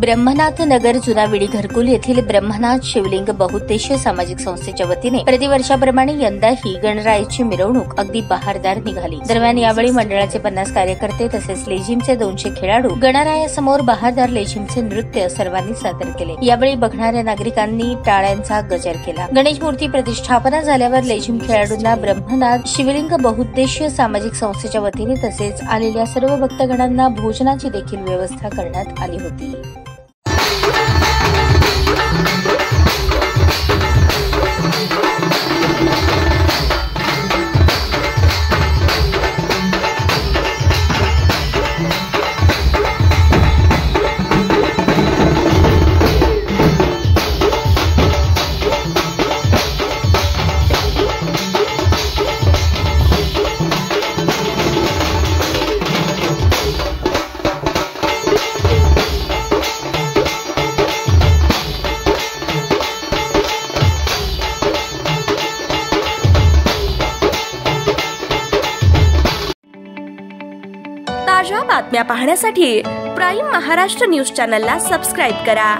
ब्रह्मनाथ नगर जुना विडी घरकुल येथील ब्रह्मनाथ शिवलिंग बहुउद्देशीय सामाजिक संस्थेच्या वतीने प्रतिवर्षाप्रमाणे यंदाही गणरायाची मिरवणूक अगदी बहारदार निघाली। दरम्यान यावेळी मंडळाचे 50 कार्यकर्ते तसेच लेझिमचे 200 खेळाडू गणरायासमोर बहारदार लेझिमचे नृत्य सर्वांनी सादर केले। यावेळी बघणाऱ्या नागरिकांनी टाळ्यांचा गजर केला। गणेश मूर्ती प्रतिष्ठापना झाल्यावर लेझिम खेळाडूंना ब्रह्मनाथ शिवलिंग बहुउद्देशीय सामाजिक संस्थेच्या वतीने तसेच आलेल्या सर्व भक्तगणांना भोजनाची देखील व्यवस्था करण्यात आली होती। ताज्या बातम्या पाहण्यासाठी प्राईम महाराष्ट्र न्यूज चॅनलला सबस्क्राईब करा।